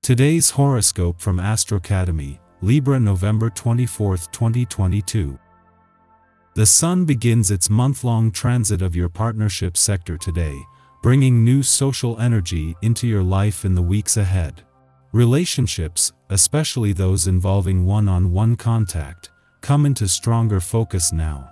Today's horoscope from Astrocademy, Libra November 24, 2022. The Sun begins its month-long transit of your partnership sector today, bringing new social energy into your life in the weeks ahead. Relationships, especially those involving one-on-one contact, come into stronger focus now.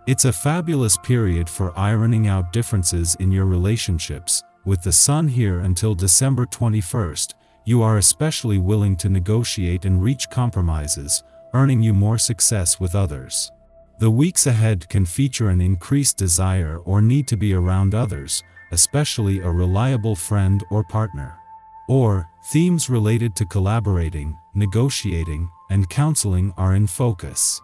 It's a fabulous period for ironing out differences in your relationships. With the Sun here until December 21st, you are especially willing to negotiate and reach compromises, earning you more success with others. The weeks ahead can feature an increased desire or need to be around others, especially a reliable friend or partner. Or, themes related to collaborating, negotiating, and counseling are in focus.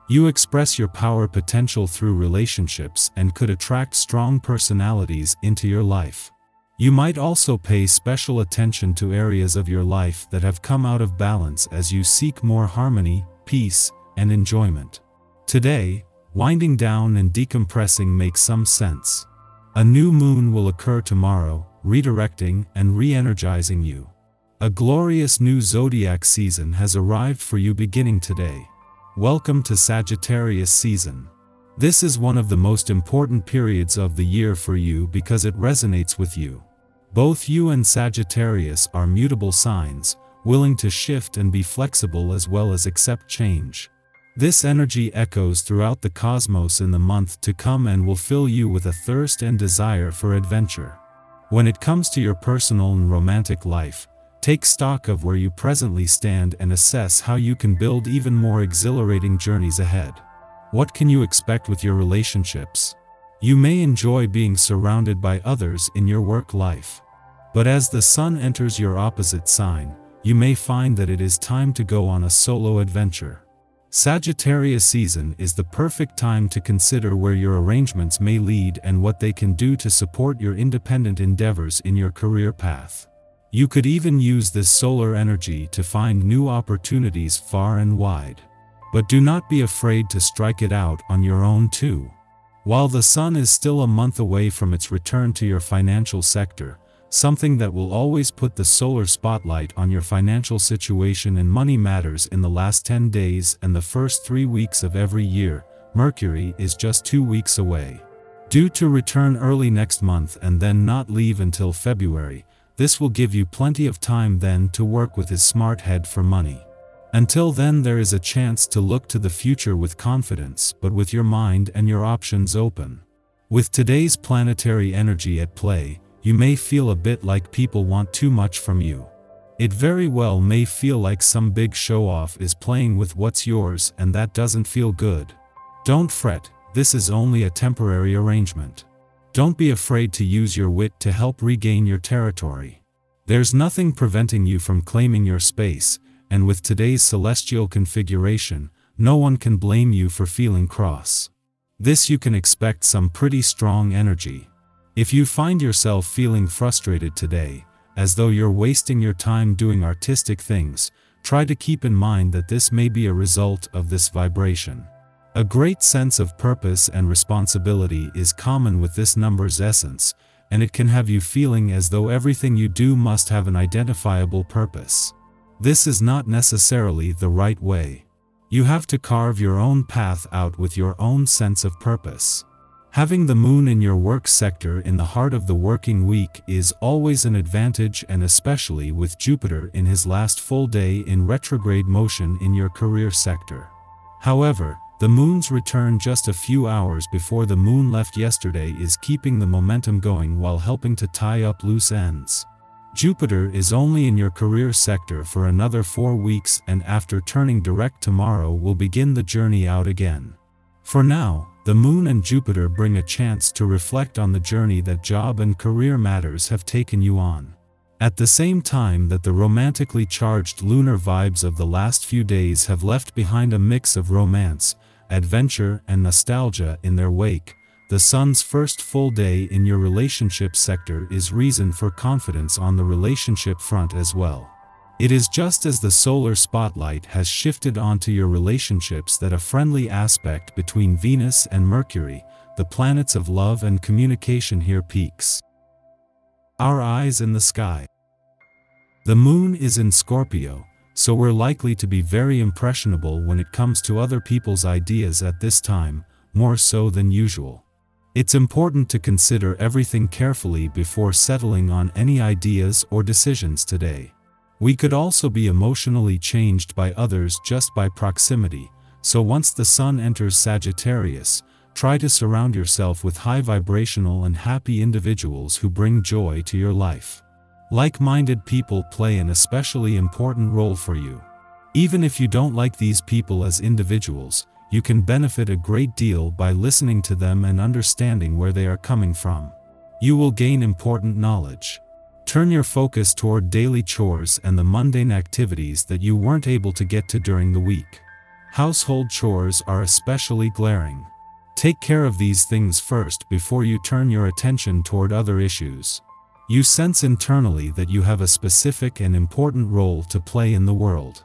You express your power potential through relationships and could attract strong personalities into your life. You might also pay special attention to areas of your life that have come out of balance as you seek more harmony, peace, and enjoyment. Today, winding down and decompressing makes some sense. A new moon will occur tomorrow, redirecting and re-energizing you. A glorious new zodiac season has arrived for you beginning today. Welcome to Sagittarius season. This is one of the most important periods of the year for you because it resonates with you. Both you and Sagittarius are mutable signs, willing to shift and be flexible as well as accept change. This energy echoes throughout the cosmos in the month to come and will fill you with a thirst and desire for adventure. When it comes to your personal and romantic life, take stock of where you presently stand and assess how you can build even more exhilarating journeys ahead. What can you expect with your relationships? You may enjoy being surrounded by others in your work life. But as the Sun enters your opposite sign, you may find that it is time to go on a solo adventure. Sagittarius season is the perfect time to consider where your arrangements may lead and what they can do to support your independent endeavors in your career path. You could even use this solar energy to find new opportunities far and wide. But do not be afraid to strike it out on your own too. While the Sun is still a month away from its return to your financial sector, something that will always put the solar spotlight on your financial situation and money matters in the last 10 days and the first 3 weeks of every year, Mercury is just 2 weeks away. Due to return early next month and then not leave until February, this will give you plenty of time then to work with his smart head for money. Until then, there is a chance to look to the future with confidence, but with your mind and your options open. With today's planetary energy at play, you may feel a bit like people want too much from you. It very well may feel like some big show-off is playing with what's yours, and that doesn't feel good. Don't fret, this is only a temporary arrangement. Don't be afraid to use your wit to help regain your territory. There's nothing preventing you from claiming your space, and with today's celestial configuration, no one can blame you for feeling cross. This you can expect some pretty strong energy. If you find yourself feeling frustrated today, as though you're wasting your time doing artistic things, try to keep in mind that this may be a result of this vibration. A great sense of purpose and responsibility is common with this number's essence, and it can have you feeling as though everything you do must have an identifiable purpose. This is not necessarily the right way. You have to carve your own path out with your own sense of purpose. Having the moon in your work sector in the heart of the working week is always an advantage, and especially with Jupiter in his last full day in retrograde motion in your career sector. However, the moon's return just a few hours before the moon left yesterday is keeping the momentum going while helping to tie up loose ends. Jupiter is only in your career sector for another 4 weeks, and after turning direct tomorrow will begin the journey out again. For now, the moon and Jupiter bring a chance to reflect on the journey that job and career matters have taken you on. At the same time that the romantically charged lunar vibes of the last few days have left behind a mix of romance, adventure, and nostalgia in their wake, the Sun's first full day in your relationship sector is reason for confidence on the relationship front as well. It is just as the solar spotlight has shifted onto your relationships that a friendly aspect between Venus and Mercury, the planets of love and communication, here peaks. Our eyes in the sky. The moon is in Scorpio, so we're likely to be very impressionable when it comes to other people's ideas at this time, more so than usual. It's important to consider everything carefully before settling on any ideas or decisions today. We could also be emotionally changed by others just by proximity, so once the sun enters Sagittarius, try to surround yourself with high vibrational and happy individuals who bring joy to your life. Like-minded people play an especially important role for you. Even if you don't like these people as individuals, you can benefit a great deal by listening to them and understanding where they are coming from. You will gain important knowledge. Turn your focus toward daily chores and the mundane activities that you weren't able to get to during the week. Household chores are especially glaring. Take care of these things first before you turn your attention toward other issues. You sense internally that you have a specific and important role to play in the world.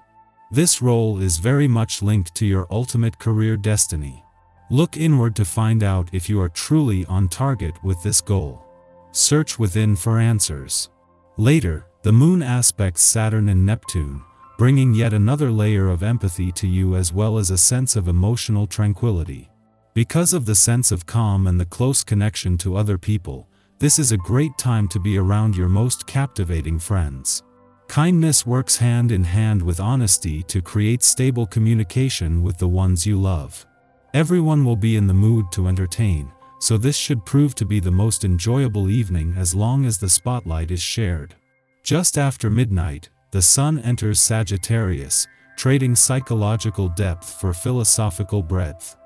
This role is very much linked to your ultimate career destiny. Look inward to find out if you are truly on target with this goal. Search within for answers. Later, the moon aspects Saturn and Neptune, bringing yet another layer of empathy to you as well as a sense of emotional tranquility. Because of the sense of calm and the close connection to other people, this is a great time to be around your most captivating friends. Kindness works hand in hand with honesty to create stable communication with the ones you love. Everyone will be in the mood to entertain, so this should prove to be the most enjoyable evening as long as the spotlight is shared. Just after midnight, the sun enters Sagittarius, trading psychological depth for philosophical breadth.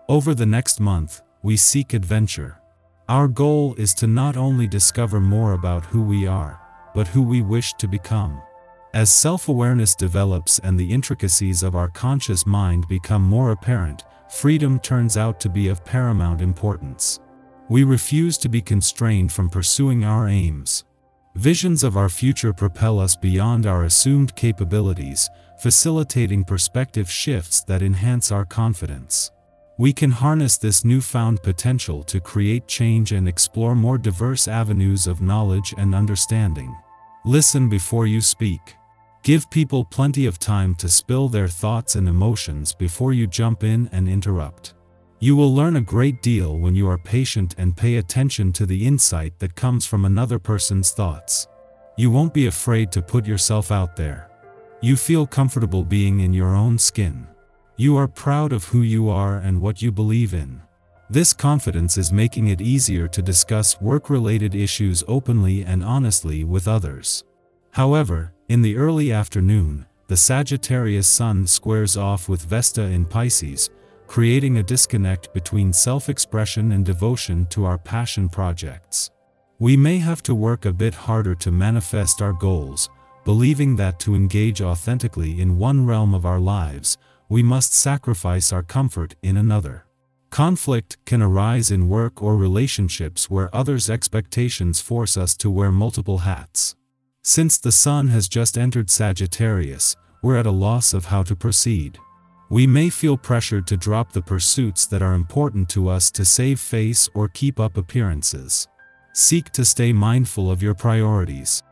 Over the next month, we seek adventure. Our goal is to not only discover more about who we are, but who we wish to become. As self-awareness develops and the intricacies of our conscious mind become more apparent, freedom turns out to be of paramount importance. We refuse to be constrained from pursuing our aims. Visions of our future propel us beyond our assumed capabilities, facilitating perspective shifts that enhance our confidence. We can harness this newfound potential to create change and explore more diverse avenues of knowledge and understanding. Listen before you speak. Give people plenty of time to spill their thoughts and emotions before you jump in and interrupt. You will learn a great deal when you are patient and pay attention to the insight that comes from another person's thoughts. You won't be afraid to put yourself out there. You feel comfortable being in your own skin. You are proud of who you are and what you believe in. This confidence is making it easier to discuss work-related issues openly and honestly with others. However, in the early afternoon, the Sagittarius sun squares off with Vesta in Pisces, creating a disconnect between self-expression and devotion to our passion projects. We may have to work a bit harder to manifest our goals, believing that to engage authentically in one realm of our lives, we must sacrifice our comfort in another. Conflict can arise in work or relationships where others' expectations force us to wear multiple hats. Since the sun has just entered Sagittarius, we're at a loss of how to proceed. We may feel pressured to drop the pursuits that are important to us to save face or keep up appearances. Seek to stay mindful of your priorities.